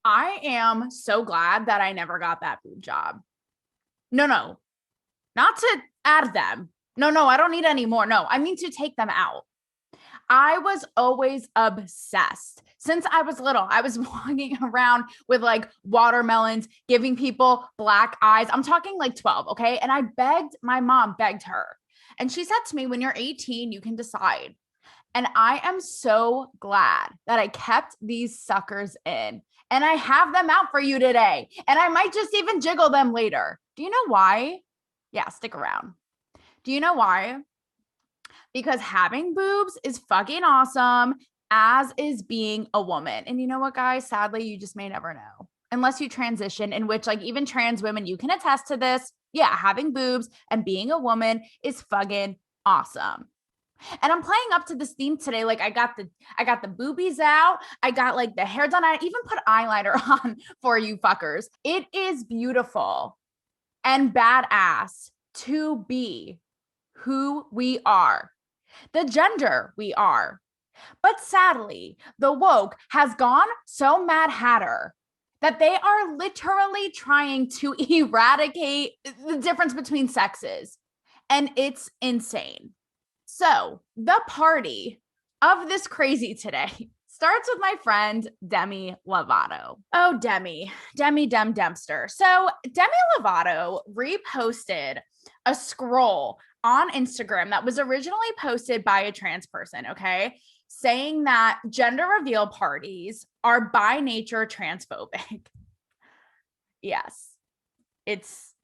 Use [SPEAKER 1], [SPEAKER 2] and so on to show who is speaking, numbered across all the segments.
[SPEAKER 1] I am so glad that I never got that boob job. No, not to add them. No, I don't need any more. No, I mean to take them out. I was always obsessed since I was little. I was walking around with like watermelons, giving people black eyes. I'm talking like 12, okay? And I begged, my mom begged her. And she said to me, when you're 18, you can decide. And I am so glad that I kept these suckers in. And I have them out for you today. And I might just even jiggle them later. Do you know why? Yeah, stick around. Do you know why? Because having boobs is fucking awesome, as is being a woman. And you know what, guys? Sadly, you just may never know. Unless you transition, in which, like, even trans women, you can attest to this. Yeah, having boobs and being a woman is fucking awesome. And I'm playing up to this theme today. Like I got the boobies out. I got like the hair done. I even put eyeliner on for you fuckers. It is beautiful and badass to be who we are, the gender we are. But sadly, the woke has gone so mad hatter that they are literally trying to eradicate the difference between sexes. And it's insane. So the party of this crazy today starts with my friend, Demi Lovato. Oh, Demi Dempster. So Demi Lovato reposted a scroll on Instagram that was originally posted by a trans person, okay? Saying that gender reveal parties are by nature transphobic. Yes, it's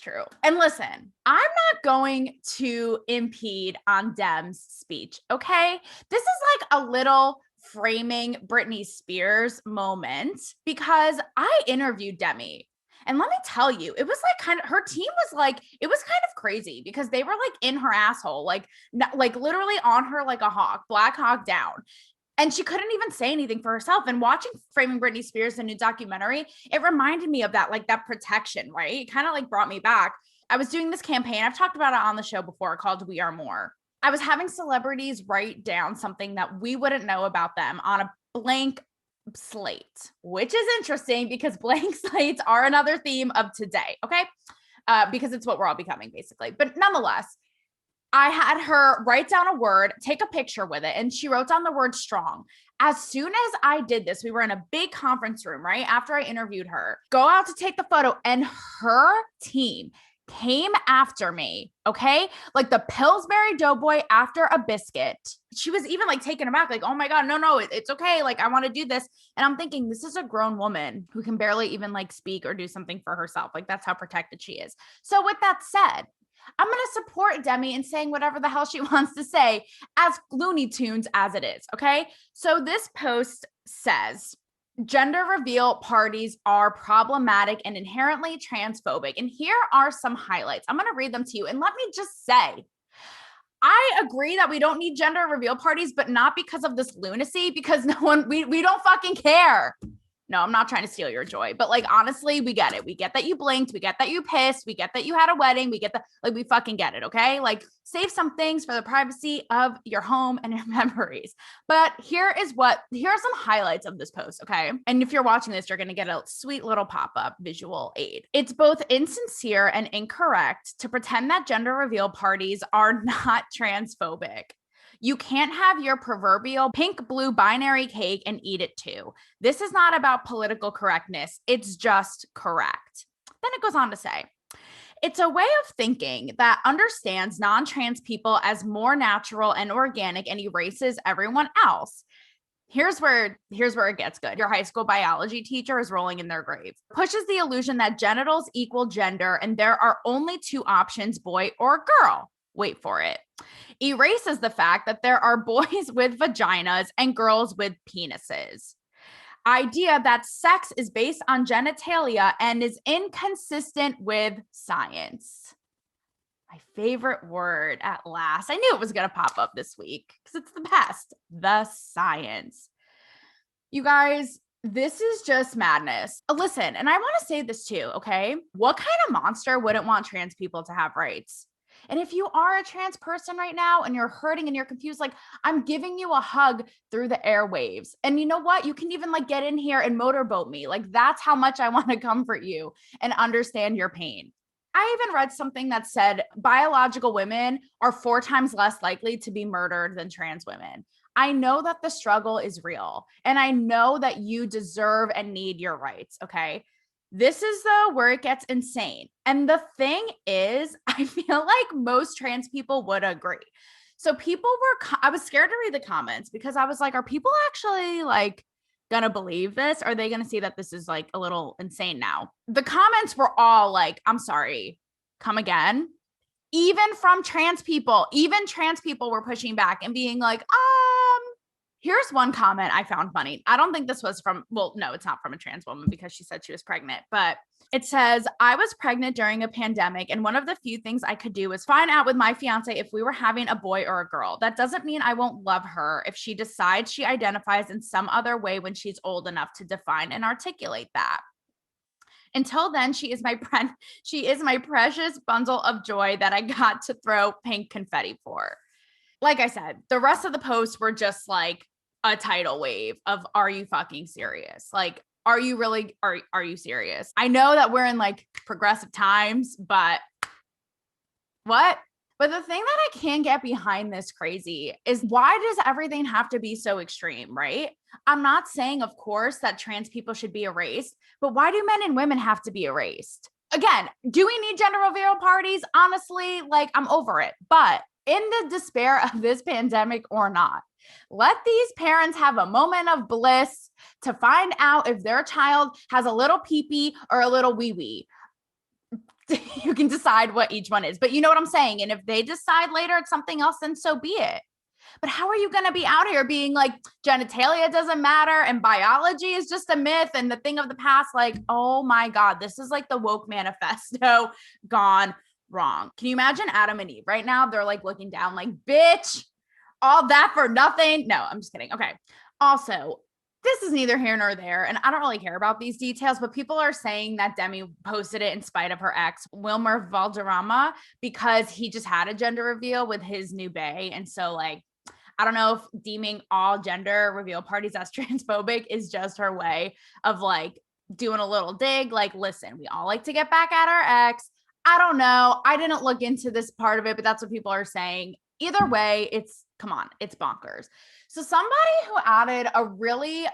[SPEAKER 1] true. And listen, I'm not going to impede on Dem's speech, okay? This is like a little framing Britney Spears moment because I interviewed Demi. And let me tell you, it was like kind of, her team was like, it was kind of crazy because they were like in her asshole, like literally on her like a hawk, Black Hawk down. And she couldn't even say anything for herself. And watching Framing Britney Spears, the new documentary, it reminded me of that, like that protection, right? It kind of like brought me back. I was doing this campaign. I've talked about it on the show before called We Are More. I was having celebrities write down something that we wouldn't know about them on a blank slate, which is interesting because blank slates are another theme of today. Okay. Because it's what we're all becoming basically. But nonetheless, I had her write down a word, take a picture with it, and she wrote down the word strong. As soon as I did this, we were in a big conference room, right? After I interviewed her, go out to take the photo, and her team came after me, okay? Like the Pillsbury Doughboy after a biscuit. She was even like taken aback, like, oh my God, no, it's okay. Like, I want to do this. And I'm thinking, this is a grown woman who can barely even like speak or do something for herself. Like, that's how protected she is. So with that said, I'm going to support Demi in saying whatever the hell she wants to say, as Looney Tunes as it is, okay? So this post says, gender reveal parties are problematic and inherently transphobic. And here are some highlights. I'm going to read them to you. And let me just say, I agree that we don't need gender reveal parties, but not because of this lunacy, because we don't fucking care. No, I'm not trying to steal your joy, but like, honestly, we get it. We get that you blinked. We get that you pissed. We get that you had a wedding. We get that, like, we fucking get it. Okay. Like, save some things for the privacy of your home and your memories. But here are some highlights of this post. Okay. And if you're watching this, you're going to get a sweet little pop-up visual aid. It's both insincere and incorrect to pretend that gender reveal parties are not transphobic. You can't have your proverbial pink blue binary cake and eat it too. This is not about political correctness. It's just correct. Then it goes on to say, it's a way of thinking that understands non-trans people as more natural and organic and erases everyone else. Here's where it gets good. Your high school biology teacher is rolling in their grave. Pushes the illusion that genitals equal gender and there are only two options, boy or girl. Wait for it. Erases the fact that there are boys with vaginas and girls with penises. Idea that sex is based on genitalia and is inconsistent with science. My favorite word at last. I knew it was going to pop up this week because it's the best. The science. You guys, this is just madness. Listen, and I want to say this too, okay? What kind of monster wouldn't want trans people to have rights? And if you are a trans person right now and you're hurting and you're confused, like I'm giving you a hug through the airwaves. And you know what? You can even like get in here and motorboat me. Like that's how much I want to comfort you and understand your pain. I even read something that said biological women are 4 times less likely to be murdered than trans women. I know that the struggle is real and I know that you deserve and need your rights. Okay. This is though where it gets insane. And the thing is, I feel like most trans people would agree. So people I was scared to read the comments because I was like, are people actually like gonna believe this? Are they gonna see that this is like a little insane now? The comments were all like, I'm sorry, come again. Even from trans people, even trans people were pushing back and being like, here's one comment I found funny. I don't think this was from, well, no, it's not from a trans woman because she said she was pregnant, but it says, I was pregnant during a pandemic. And one of the few things I could do was find out with my fiance if we were having a boy or a girl. That doesn't mean I won't love her if she decides she identifies in some other way when she's old enough to define and articulate that. Until then, she is my precious bundle of joy that I got to throw pink confetti for. Like I said, the rest of the posts were just like a tidal wave of, are you fucking serious? Like, are you really, are you serious? I know that we're in like progressive times, but what? But the thing that I can't get behind this crazy is why does everything have to be so extreme, right? I'm not saying, of course, that trans people should be erased, but why do men and women have to be erased? Again, do we need gender reveal parties? Honestly, like I'm over it. But in the despair of this pandemic or not, let these parents have a moment of bliss to find out if their child has a little pee-pee or a little wee-wee. You can decide what each one is, but you know what I'm saying? And if they decide later it's something else, then so be it. But how are you going to be out here being like genitalia doesn't matter and biology is just a myth and the thing of the past? Like, oh my God, this is like the woke manifesto gone wrong. Can you imagine Adam and Eve right now? They're like looking down like, bitch, all that for nothing. No, I'm just kidding. Okay. Also, this is neither here nor there, and I don't really care about these details, but people are saying that Demi posted it in spite of her ex, Wilmer Valderrama, because he just had a gender reveal with his new bae. And so, like, I don't know if deeming all gender reveal parties as transphobic is just her way of like doing a little dig. Like, listen, we all like to get back at our ex. I don't know. I didn't look into this part of it, but that's what people are saying. Either way, come on, it's bonkers. So somebody who added a really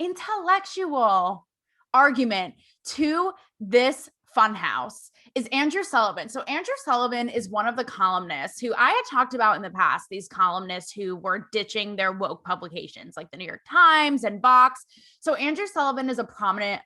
[SPEAKER 1] intellectual argument to this funhouse is Andrew Sullivan. So Andrew Sullivan is one of the columnists who I had talked about in the past, these columnists who were ditching their woke publications like the New York Times and Vox. So Andrew Sullivan is a prominent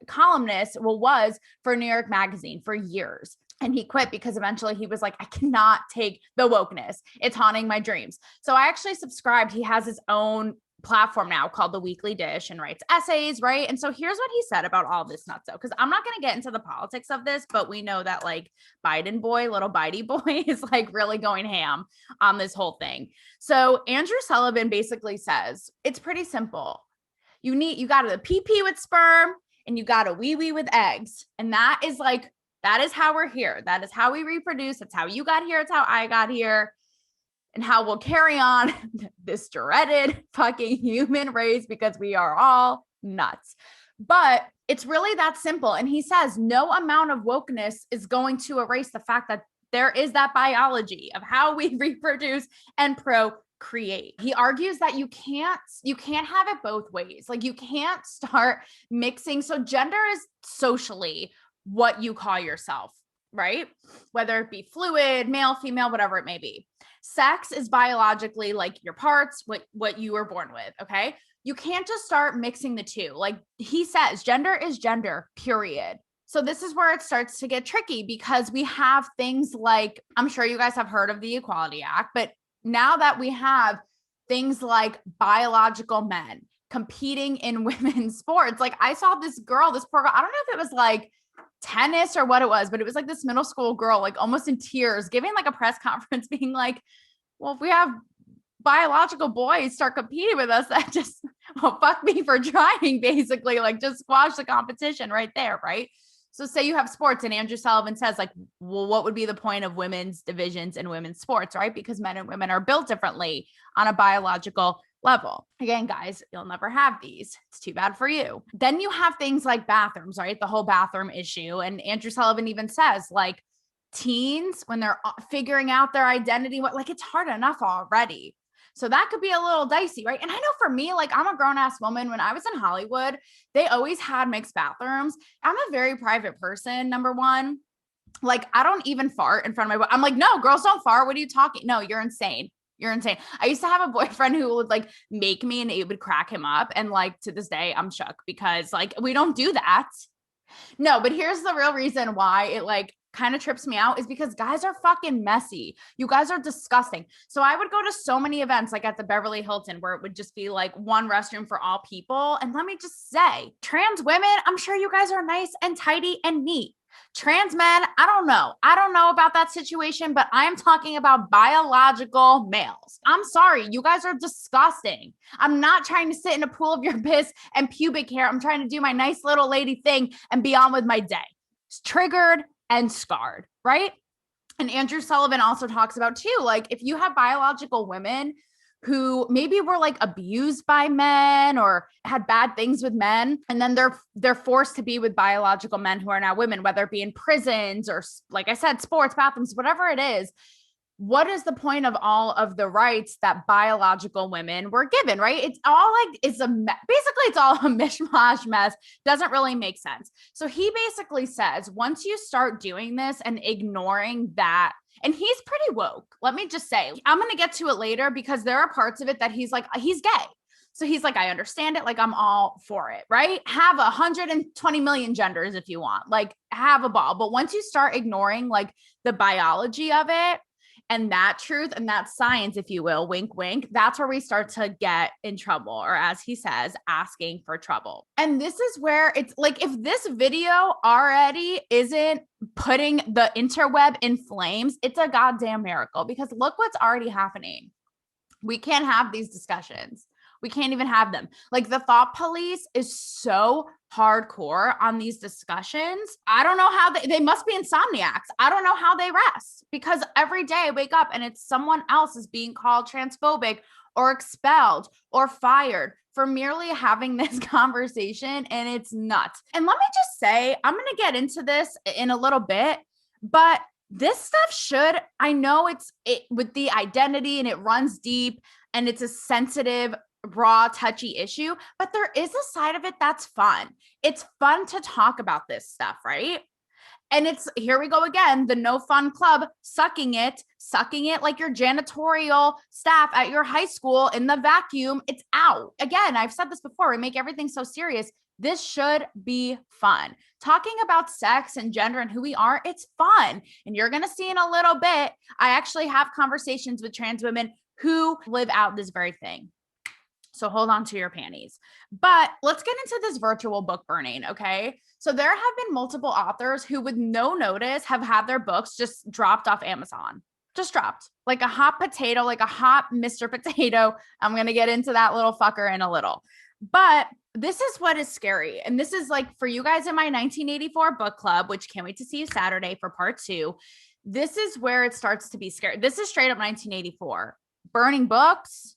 [SPEAKER 1] columnist, was for New York Magazine for years. And he quit because eventually he was like, I cannot take the wokeness. It's haunting my dreams. So I actually subscribed. He has his own platform now called The Weekly Dish and writes essays, right? And so here's what he said about all this nutso, because I'm not going to get into the politics of this, but we know that like Biden boy, little Bitey boy is like really going ham on this whole thing. So Andrew Sullivan basically says, it's pretty simple. You got a pee-pee with sperm and you got a wee-wee with eggs. And that is how we're here. That is how we reproduce. That's how you got here. It's how I got here. And how we'll carry on this dreaded fucking human race because we are all nuts. But it's really that simple. And he says no amount of wokeness is going to erase the fact that there is that biology of how we reproduce and procreate. He argues that you can't have it both ways. Like you can't start mixing. So gender is socially what you call yourself, right? Whether it be fluid, male, female, whatever it may be. Sex is biologically like your parts, what you were born with, okay? You can't just start mixing the two. Like he says, gender is gender, period. So this is where it starts to get tricky because we have things like, I'm sure you guys have heard of the Equality Act, but now that we have things like biological men competing in women's sports, like I saw this poor girl, I don't know if it was like tennis or what it was, but it was like this middle school girl, like almost in tears, giving like a press conference being like, well, if we have biological boys start competing with us, that just, well, fuck me for trying, basically, like just squash the competition right there, right? So say you have sports and Andrew Sullivan says like, well, what would be the point of women's divisions in women's sports, right? Because men and women are built differently on a biological level. Again, guys, you'll never have these. It's too bad for you. Then you have things like bathrooms, right? The whole bathroom issue. And Andrew Sullivan even says like teens, when they're figuring out their identity, like it's hard enough already. So that could be a little dicey, right? And I know for me, like I'm a grown ass woman. When I was in Hollywood, they always had mixed bathrooms. I'm a very private person, number one. Like I don't even fart in front of my, I'm like, no, girls don't fart. What are you talking? No, you're insane. You're insane. I used to have a boyfriend who would like make me and it would crack him up. And like to this day, I'm shook because like we don't do that. No, but here's the real reason why it like kind of trips me out is because guys are fucking messy. You guys are disgusting. So I would go to so many events like at the Beverly Hilton where it would just be like one restroom for all people. And let me just say, trans women, I'm sure you guys are nice and tidy and neat. Trans men, I don't know. I don't know about that situation, but I'm talking about biological males. I'm sorry. You guys are disgusting. I'm not trying to sit in a pool of your piss and pubic hair. I'm trying to do my nice little lady thing and be on with my day. It's triggered and scarred, right? And Andrew Sullivan also talks about too, like if you have biological women who maybe were like abused by men or had bad things with men, and then they're forced to be with biological men who are now women, whether it be in prisons or like I said, sports, bathrooms, whatever it is. What is the point of all of the rights that biological women were given, right? It's all like, basically it's all a mishmash mess. Doesn't really make sense. So he basically says, once you start doing this and ignoring that, and he's pretty woke. Let me just say, I'm going to get to it later because there are parts of it that he's like, he's gay. So he's like, I understand it. Like I'm all for it, right? Have 120 million genders if you want, like have a ball. But once you start ignoring like the biology of it, and that truth and that science, if you will, wink, wink, that's where we start to get in trouble, or as he says, asking for trouble. And this is where it's like, if this video already isn't putting the interweb in flames, it's a goddamn miracle because look what's already happening. We can't have these discussions. We can't even have them. Like the thought police is so hardcore on these discussions. I don't know how they must be insomniacs. I don't know how they rest because every day I wake up and it's someone else is being called transphobic or expelled or fired for merely having this conversation. And it's nuts. And let me just say, I'm going to get into this in a little bit, but this stuff I know it's with the identity and it runs deep and it's a sensitive, raw, touchy issue, but there is a side of it that's fun. It's fun to talk about this stuff, right? And it's, here we go again, the no fun club, sucking it like your janitorial staff at your high school in the vacuum. It's out. Again, I've said this before, we make everything so serious. This should be fun. Talking about sex and gender and who we are, it's fun. And you're going to see in a little bit, I actually have conversations with trans women who live out this very thing. So hold on to your panties. But let's get into this virtual book burning, okay? So there have been multiple authors who with no notice have had their books just dropped off Amazon. Just dropped. Like a hot potato, like a hot Mr. Potato. I'm going to get into that little fucker in a little. But this is what is scary. And this is like for you guys in my 1984 book club, which can't wait to see you Saturday for part 2. This is where it starts to be scary. This is straight up 1984. Burning books,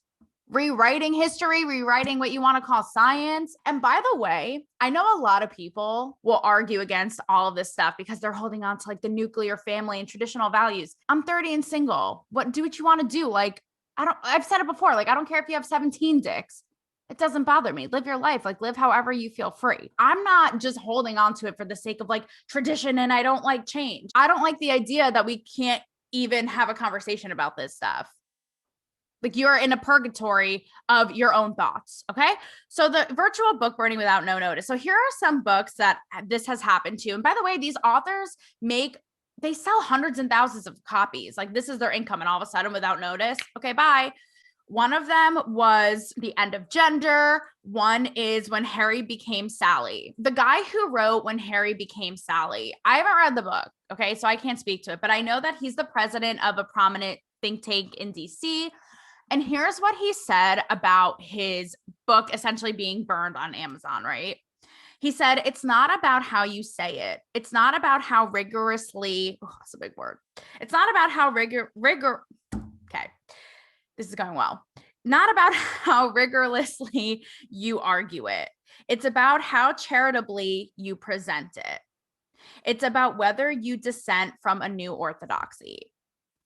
[SPEAKER 1] rewriting history, rewriting what you want to call science. And by the way, I know a lot of people will argue against all of this stuff because they're holding on to like the nuclear family and traditional values. I'm 30 and single. Do what you want to do. Like, I've said it before. Like, I don't care if you have 17 dicks. It doesn't bother me. Live your life. Like, live however you feel free. I'm not just holding on to it for the sake of like tradition and I don't like change. I don't like the idea that we can't even have a conversation about this stuff. Like you're in a purgatory of your own thoughts. Okay. So the virtual book burning without no notice. So here are some books that this has happened to. And by the way, these authors they sell hundreds and thousands of copies. Like this is their income. And all of a sudden without notice. Okay. Bye. One of them was The End of Gender. One is When Harry Became Sally. The guy who wrote When Harry Became Sally, I haven't read the book. Okay. So I can't speak to it, but I know that he's the president of a prominent think tank in DC. And here's what he said about his book essentially being burned on Amazon, right? He said, it's not about how you say it. It's not about how rigorously, that's a big word. It's not about how okay, this is going well. Not about how rigorously you argue it. It's about how charitably you present it. It's about whether you dissent from a new orthodoxy.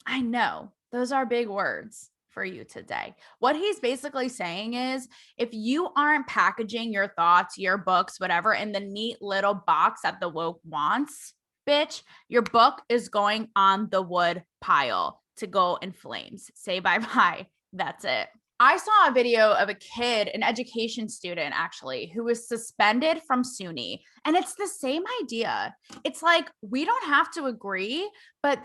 [SPEAKER 1] I know those are big words for you today. What he's basically saying is, if you aren't packaging your thoughts, your books, whatever, in the neat little box that the woke wants, bitch, your book is going on the wood pile to go in flames. Say bye-bye. That's it. I saw a video of a kid, an education student actually, who was suspended from SUNY. And it's the same idea. It's like, we don't have to agree, but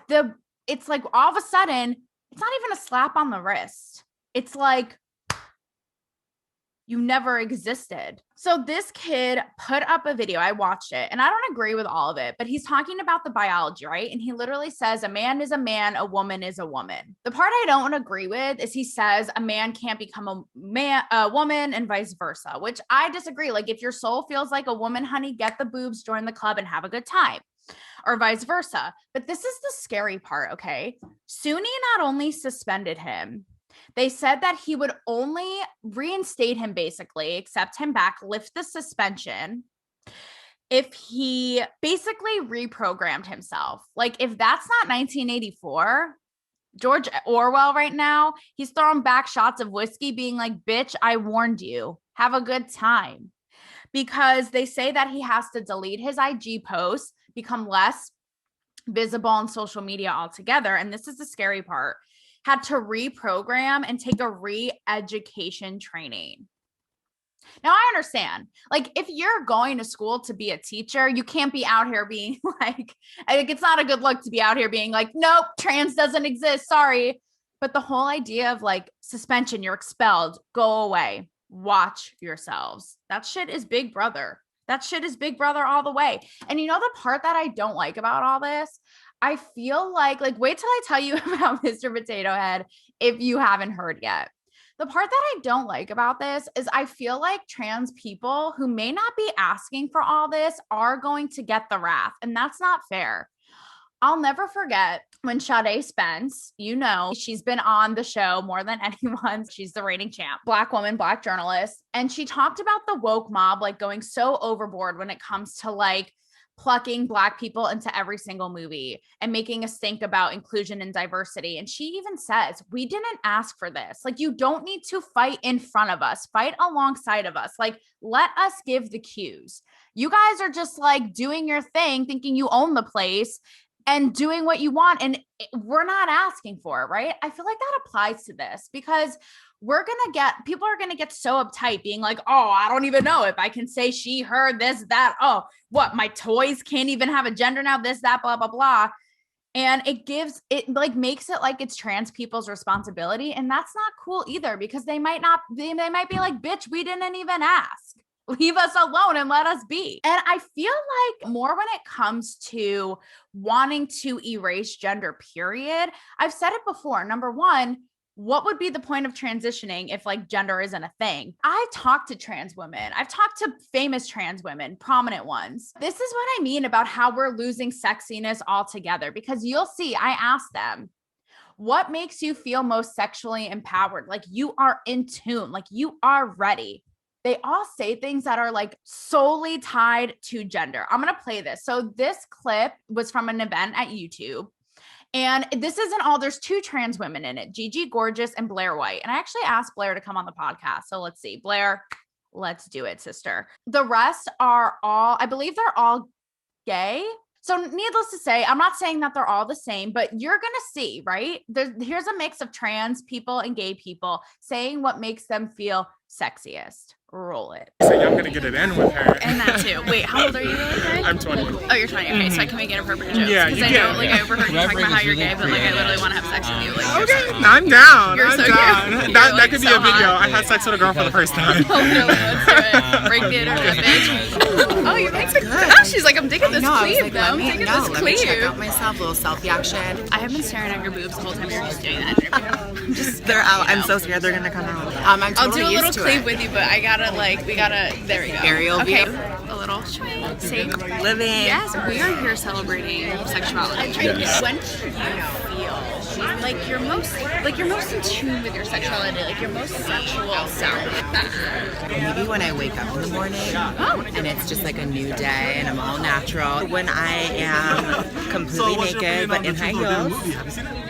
[SPEAKER 1] it's like all of a sudden, it's not even a slap on the wrist. It's like, you never existed. So this kid put up a video. I watched it and I don't agree with all of it, but he's talking about the biology, right? And he literally says a man is a man, a woman is a woman. The part I don't agree with is he says a man can't become a woman and vice versa, which I disagree. Like, if your soul feels like a woman, honey, get the boobs, join the club and have a good time. Or vice versa. But this is the scary part, okay? SUNY not only suspended him, they said that he would only reinstate him, basically, accept him back, lift the suspension, if he basically reprogrammed himself. Like, if that's not 1984, George Orwell right now, he's throwing back shots of whiskey being like, bitch, I warned you. Have a good time. Because they say that he has to delete his IG posts, become less visible on social media altogether. And this is the scary part. Had to reprogram and take a re-education training. Now, I understand. Like, if you're going to school to be a teacher, you can't be out here being like, it's not a good look to be out here being like, nope, trans doesn't exist. Sorry. But the whole idea of like suspension, you're expelled, go away, watch yourselves. That shit is Big Brother. That shit is Big Brother all the way. And you know, the part that I don't like about all this, I feel like wait till I tell you about Mr. Potato Head if you haven't heard yet. The part that I don't like about this is I feel like trans people who may not be asking for all this are going to get the wrath, and that's not fair. I'll never forget when Sade Spence, you know, she's been on the show more than anyone. She's the reigning champ, Black woman, Black journalist. And she talked about the woke mob, like going so overboard when it comes to like plucking Black people into every single movie and making a stink about inclusion and diversity. And she even says, we didn't ask for this. Like, you don't need to fight in front of us, fight alongside of us. Like, let us give the cues. You guys are just like doing your thing, thinking you own the place and doing what you want. And we're not asking for it, right? I feel like that applies to this because people are going to get so uptight being like, oh, I don't even know if I can say she, her, this, that. Oh, what? My toys can't even have a gender now, this, that, blah, blah, blah. And it like makes it like it's trans people's responsibility. And that's not cool either, because they might be like, bitch, we didn't even ask. Leave us alone and let us be. And I feel like more when it comes to wanting to erase gender, period. I've said it before. Number one, what would be the point of transitioning if like gender isn't a thing? I talked to trans women. I've talked to famous trans women, prominent ones. This is what I mean about how we're losing sexiness altogether, because you'll see, I asked them, what makes you feel most sexually empowered? Like you are in tune, like you are ready. They all say things that are like solely tied to gender. I'm going to play this. So this clip was from an event at YouTube. And this isn't all, there's two trans women in it, Gigi Gorgeous and Blair White. And I actually asked Blair to come on the podcast. So let's see, Blair, let's do it, sister. The rest are all, I believe they're all gay. So needless to say, I'm not saying that they're all the same, but you're going to see, right? Here's a mix of trans people and gay people saying what makes them feel sexiest. Roll it.
[SPEAKER 2] So I'm going to get it in with her.
[SPEAKER 1] And that too. Wait, how old are you really, Greg?
[SPEAKER 2] I'm 20.
[SPEAKER 1] Oh, you're 20. Okay, so I can make inappropriate jokes.
[SPEAKER 2] Yeah,
[SPEAKER 1] because I know, like, I overheard you talking about how you're gay, but like, I literally want to have sex with you. Like,
[SPEAKER 2] okay, I'm down.
[SPEAKER 1] You're
[SPEAKER 2] I'm
[SPEAKER 1] so
[SPEAKER 2] down.
[SPEAKER 1] cute.
[SPEAKER 2] That could be a video. I had sex with a girl for the first time.
[SPEAKER 1] Oh, no, let's do it. Break theater, bitch. Oh, you make good. Oh, she's like, I'm digging this cleave, though. I'm digging this
[SPEAKER 3] let me check out myself, a little selfie action.
[SPEAKER 1] I have been staring at your boobs the whole time you were just doing that interview.
[SPEAKER 3] They're out. I'm so scared they're gonna come out. I'm totally
[SPEAKER 1] I'll do a little
[SPEAKER 3] used to
[SPEAKER 1] cleave
[SPEAKER 3] it.
[SPEAKER 1] with you, but we gotta, there we go.
[SPEAKER 3] Aerial
[SPEAKER 1] okay.
[SPEAKER 3] view.
[SPEAKER 1] A little
[SPEAKER 4] little see.
[SPEAKER 3] Living.
[SPEAKER 4] Yes, we are here celebrating sexuality.
[SPEAKER 5] Yes.
[SPEAKER 1] When do you feel like you're most in tune with your sexuality, like your most sexual self?
[SPEAKER 3] Maybe when I wake up in the morning and it's just like a new day and I'm all natural. When I am completely naked but in high heels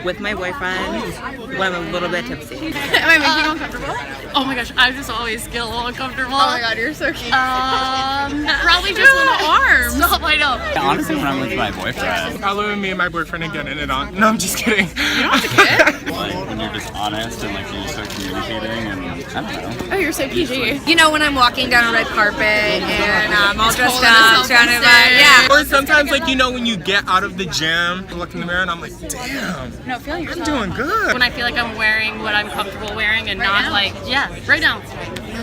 [SPEAKER 3] with my boyfriend when I'm a little bit tipsy.
[SPEAKER 4] Am I making you uncomfortable? Oh my gosh, I just always get a little uncomfortable.
[SPEAKER 1] Oh my god, you're so cute.
[SPEAKER 4] Probably just little arms. Stop, I know.
[SPEAKER 5] Honestly, when I'm with my boyfriend,
[SPEAKER 2] I'll live with me and my boyfriend and getting it on. No, I'm just kidding.
[SPEAKER 5] like when you're just honest and like you just start communicating, and I don't know.
[SPEAKER 4] Oh, you're so PG.
[SPEAKER 6] You know, when I'm walking down a red carpet and I'm all dressed
[SPEAKER 4] holding
[SPEAKER 6] up,
[SPEAKER 4] herself
[SPEAKER 6] trying to,
[SPEAKER 4] upstairs.
[SPEAKER 6] yeah.
[SPEAKER 2] Or sometimes, like, you know, when you get out of the gym, I look in the mirror and I'm like, damn,
[SPEAKER 4] No, feeling
[SPEAKER 2] I'm
[SPEAKER 4] yourself.
[SPEAKER 2] doing good.
[SPEAKER 4] When I feel like I'm wearing what I'm comfortable wearing and not like, right now.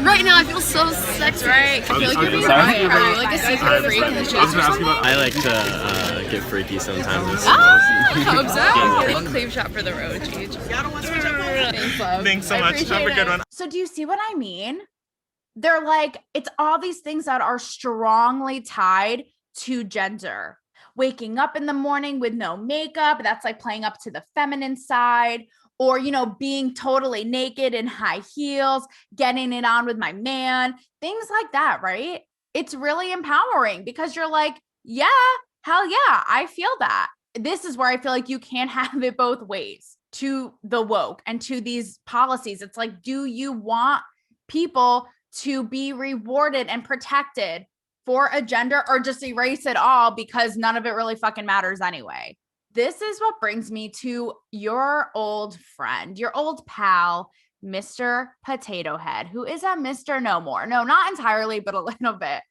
[SPEAKER 4] Right now, I feel so sexy.
[SPEAKER 1] Right. I feel like you're being
[SPEAKER 5] Sorry?
[SPEAKER 1] quiet. Are you like a secret freak in the shoes or something?
[SPEAKER 7] I like to get freaky sometimes.
[SPEAKER 1] Hope so. Big cleave shot for the road, Cheech. Thanks, love.
[SPEAKER 2] Thanks so
[SPEAKER 1] I
[SPEAKER 2] much. Have a
[SPEAKER 1] appreciate
[SPEAKER 2] good
[SPEAKER 1] it.
[SPEAKER 2] one.
[SPEAKER 1] So do you see what I mean? They're like, it's all these things that are strongly tied to gender. Waking up in the morning with no makeup, that's like playing up to the feminine side. Or, you know, being totally naked in high heels, getting it on with my man, things like that, right? It's really empowering because you're like, yeah, hell yeah, I feel that. This is where I feel like you can't have it both ways to the woke and to these policies. It's like, do you want people to be rewarded and protected for a gender, or just erase it all because none of it really fucking matters anyway? This is what brings me to your old friend, your old pal, Mr. Potato Head, who is a Mr. No More. No, not entirely, but a little bit.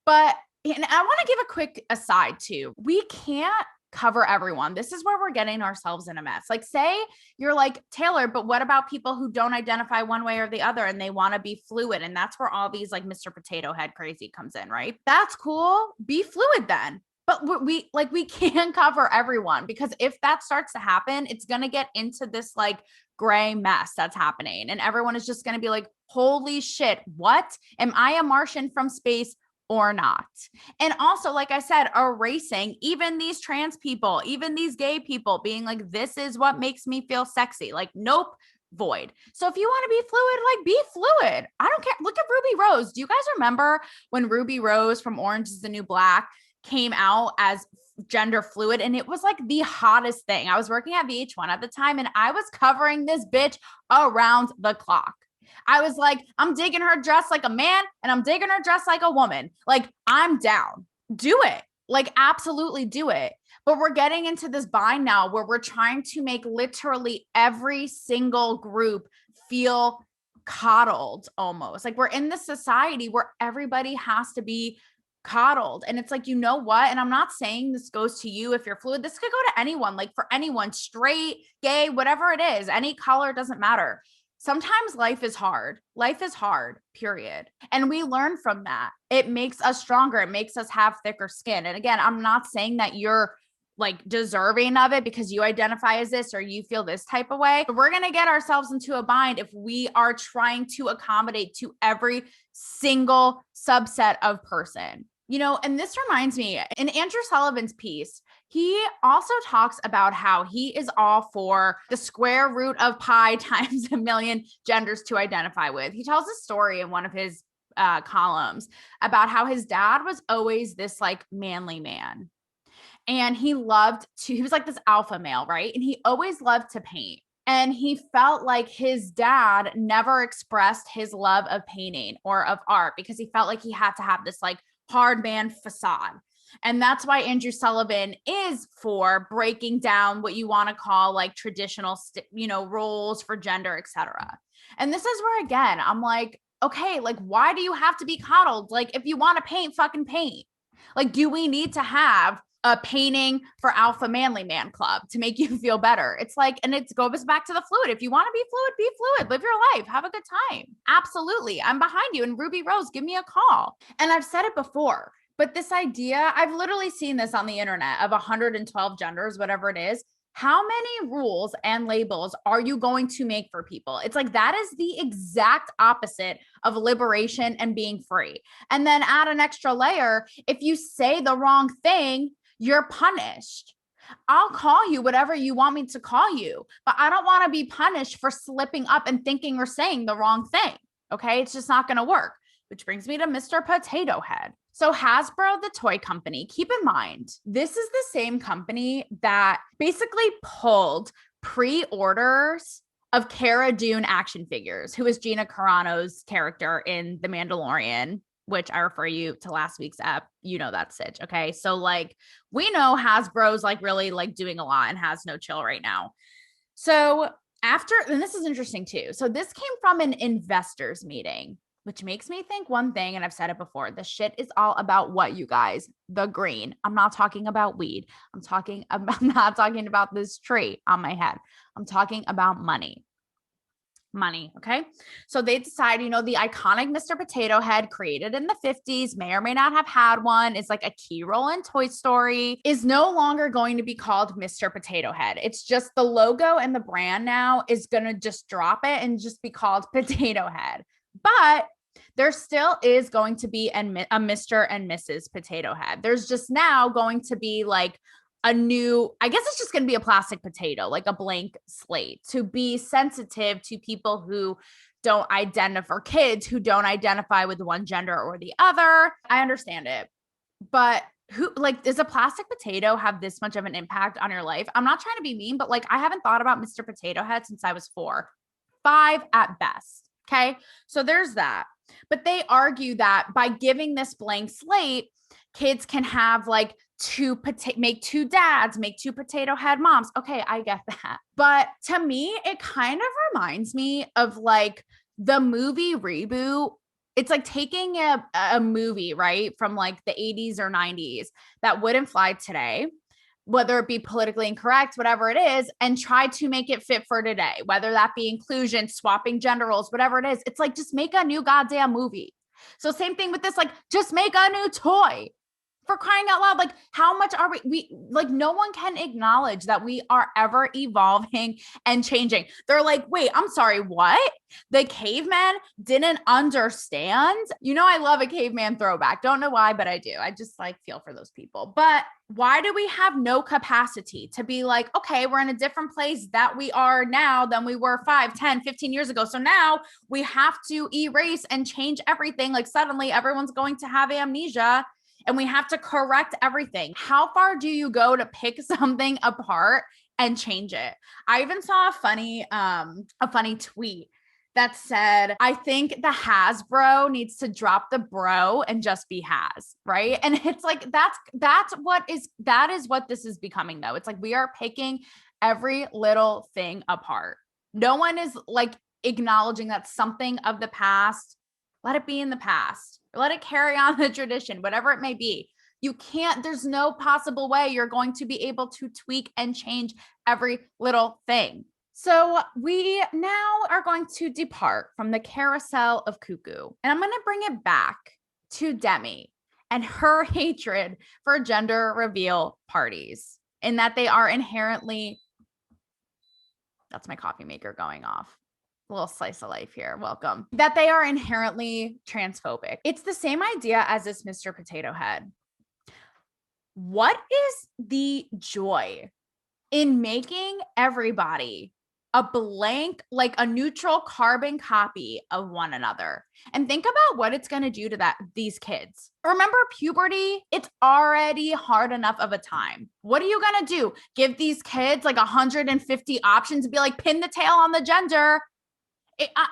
[SPEAKER 1] But and I want to give a quick aside too. We can't cover everyone. This is where we're getting ourselves in a mess. Like, say you're like, Taylor, but what about people who don't identify one way or the other and they want to be fluid? And that's where all these like Mr. Potato Head crazy comes in, right? That's cool. Be fluid then. But we can't cover everyone, because if that starts to happen, it's going to get into this like gray mess that's happening. And everyone is just going to be like, holy shit, what? Am I a Martian from space or not? And also, like I said, erasing even these trans people, even these gay people, being like, this is what makes me feel sexy. Like, nope. Void. So if you want to be fluid, like, be fluid. I don't care. Look at Ruby Rose. Do you guys remember when Ruby Rose from Orange is the New Black came out as gender fluid? And it was like the hottest thing. I was working at VH1 at the time and I was covering this bitch around the clock. I was like, I'm digging her dress like a man and I'm digging her dress like a woman. Like, I'm down. Do it. Like, absolutely do it. But we're getting into this bind now where we're trying to make literally every single group feel coddled almost. Like, we're in this society where everybody has to be coddled. And it's like, you know what? And I'm not saying this goes to you if you're fluid. This could go to anyone, like for anyone, straight, gay, whatever it is, any color, doesn't matter. Sometimes life is hard. Life is hard, period. And we learn from that. It makes us stronger. It makes us have thicker skin. And again, I'm not saying that you're like deserving of it because you identify as this or you feel this type of way. But we're going to get ourselves into a bind if we are trying to accommodate to every single subset of person. You know, and this reminds me, in Andrew Sullivan's piece, he also talks about how he is all for the square root of pi times a million genders to identify with. He tells a story in one of his columns about how his dad was always this like manly man. And he was like this alpha male, right? And he always loved to paint. And he felt like his dad never expressed his love of painting or of art because he felt like he had to have this like hard man facade. And that's why Andrew Sullivan is for breaking down what you want to call like traditional, roles for gender, etc. And this is where, again, I'm like, okay, like, why do you have to be coddled? Like, if you want to paint, fucking paint. Like, do we need to have a painting for Alpha Manly Man Club to make you feel better? It's like, and it goes back to the fluid. If you want to be fluid, live your life, have a good time. Absolutely. I'm behind you. And Ruby Rose, give me a call. And I've said it before, but this idea, I've literally seen this on the internet of 112 genders, whatever it is. How many rules and labels are you going to make for people? It's like that is the exact opposite of liberation and being free. And then add an extra layer. If you say the wrong thing, you're punished. I'll call you whatever you want me to call you, but I don't want to be punished for slipping up and thinking or saying the wrong thing. Okay. It's just not going to work, which brings me to Mr. Potato Head. So Hasbro, the toy company, keep in mind, this is the same company that basically pulled pre-orders of Cara Dune action figures, who is Gina Carano's character in The Mandalorian, which I refer you to last week's app. You know that sitch. Okay. So like we know Hasbro's like really like doing a lot and has no chill right now. So after, and this is interesting too. So this came from an investors meeting, which makes me think one thing. And I've said it before, the shit is all about what, you guys? The green. I'm not talking about weed. I'm not talking about this tree on my head. I'm talking about money. Money. Okay. So they decide, the iconic Mr. Potato Head created in the 50s, may or may not have had one, is like a key role in Toy Story, is no longer going to be called Mr. Potato Head. It's just the logo and the brand now is going to just drop it and just be called Potato Head. But there still is going to be a Mr. and Mrs. Potato Head. There's just now going to be like a new, I guess it's just going to be a plastic potato, like a blank slate, to be sensitive to people who don't identify, or kids who don't identify with one gender or the other. I understand it, but does a plastic potato have this much of an impact on your life? I'm not trying to be mean, but like, I haven't thought about Mr. Potato Head since I was 4, 5 at best. Okay. So there's that. But they argue that by giving this blank slate, kids can have like make two dads, make 2 potato head moms. Okay, I get that. But to me, it kind of reminds me of like the movie reboot. It's like taking a movie, right, from like the 80s or 90s that wouldn't fly today, whether it be politically incorrect, whatever it is, and try to make it fit for today, whether that be inclusion, swapping gender roles, whatever it is. It's like, just make a new goddamn movie. So same thing with this, like, just make a new toy. For crying out loud, like, how much are we like, no one can acknowledge that we are ever evolving and changing. They're like, wait, I'm sorry, what? The caveman didn't understand? I love a caveman throwback. Don't know why, but I do. I just like feel for those people. But why do we have no capacity to be like, okay, we're in a different place that we are now than we were 5, 10, 15 years ago. So now we have to erase and change everything. Like suddenly everyone's going to have amnesia. And we have to correct everything. How far do you go to pick something apart and change it? I even saw a funny tweet that said, I think the Hasbro needs to drop the bro and just be Has, right? And it's like, that is what this is becoming though. It's like, we are picking every little thing apart. No one is like acknowledging that something of the past, let it be in the past. Let it carry on the tradition, whatever it may be. There's no possible way you're going to be able to tweak and change every little thing. So we now are going to depart from the carousel of cuckoo, and I'm going to bring it back to Demi and her hatred for gender reveal parties, in that they are inherently, that's my coffee maker going off. Little slice of life here. Welcome. That they are inherently transphobic. It's the same idea as this Mr. Potato Head. What is the joy in making everybody a blank, like a neutral carbon copy of one another? And think about what it's going to do to these kids. Remember puberty? It's already hard enough of a time. What are you going to do? Give these kids like 150 options and be like, pin the tail on the gender.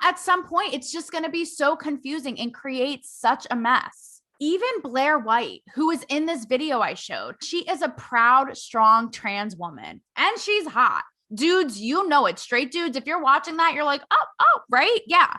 [SPEAKER 1] At some point, it's just going to be so confusing and create such a mess. Even Blair White, who is in this video I showed, she is a proud, strong trans woman, and she's hot. Dudes, you know it. Straight dudes, if you're watching that, you're like, oh, right? Yeah.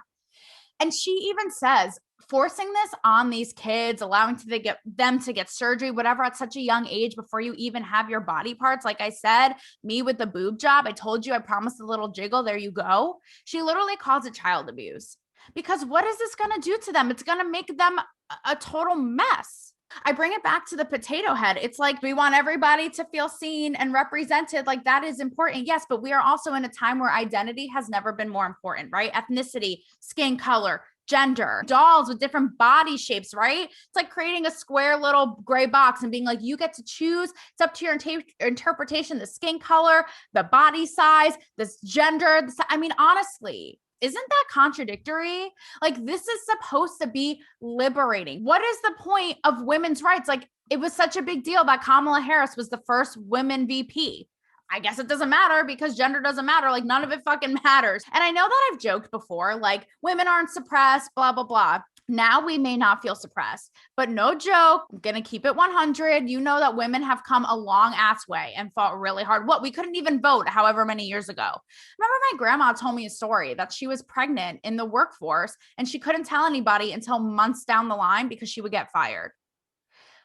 [SPEAKER 1] And she even says, forcing this on these kids, allowing them to get surgery, whatever, at such a young age before you even have your body parts. Like I said, me with the boob job, I told you, I promised a little jiggle. There you go. She literally calls it child abuse, because what is this going to do to them? It's going to make them a total mess. I bring it back to the potato head. It's like, we want everybody to feel seen and represented. Like, that is important. Yes, but we are also in a time where identity has never been more important, right? Ethnicity, skin color, gender, dolls with different body shapes, right? It's like creating a square little gray box and being like, you get to choose. It's up to your interpretation, the skin color, the body size, this gender. I mean, honestly, isn't that contradictory? Like, this is supposed to be liberating. What is the point of women's rights? Like, it was such a big deal that Kamala Harris was the first women VP. I guess it doesn't matter because gender doesn't matter. Like, none of it fucking matters. And I know that I've joked before, like, women aren't suppressed, blah, blah, blah. Now we may not feel suppressed, but no joke, I'm going to keep it 100. You know that women have come a long ass way and fought really hard. What? We couldn't even vote however many years ago. Remember, my grandma told me a story that she was pregnant in the workforce and she couldn't tell anybody until months down the line because she would get fired.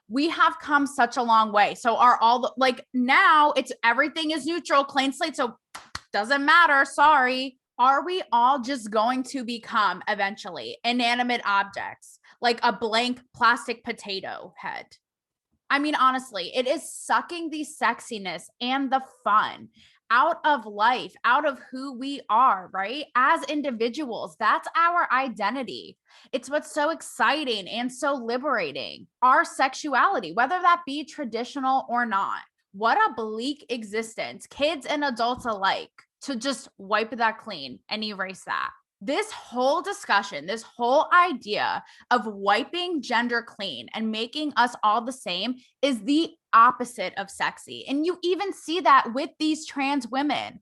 [SPEAKER 1] We have come such a long way. So are all the, like, now it's everything is neutral, clean slate. So doesn't matter. Sorry. Are we all just going to become eventually inanimate objects, like a blank plastic potato head? I mean, honestly, it is sucking the sexiness and the fun out of life, out of who we are, right? As individuals, that's our identity. It's what's so exciting and so liberating. Our sexuality, whether that be traditional or not. What a bleak existence, kids and adults alike, to just wipe that clean and erase that. This whole discussion, this whole idea of wiping gender clean and making us all the same is the opposite of sexy. And you even see that with these trans women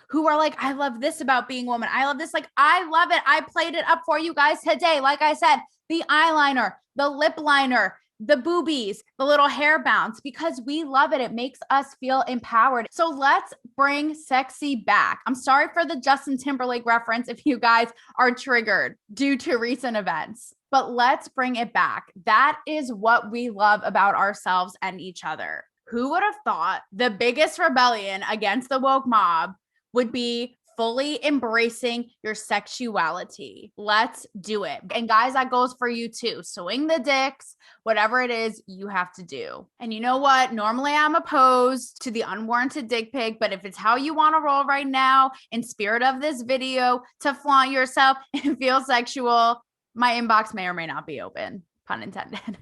[SPEAKER 1] who are like, I love this about being a woman. I love this. Like, I love it. I played it up for you guys today. Like I said, the eyeliner, the lip liner, the boobies, the little hair bounce, because we love it. It makes us feel empowered. So let's bring sexy back. I'm sorry for the Justin Timberlake reference if you guys are triggered due to recent events, but let's bring it back. That is what we love about ourselves and each other. Who would have thought the biggest rebellion against the woke mob would be fully embracing your sexuality? Let's do it. And guys, that goes for you too. Swing the dicks, whatever it is you have to do. And you know what? Normally I'm opposed to the unwarranted dick pic, but if it's how you want to roll right now, in spirit of this video, to flaunt yourself and feel sexual, my inbox may or may not be open. Pun intended.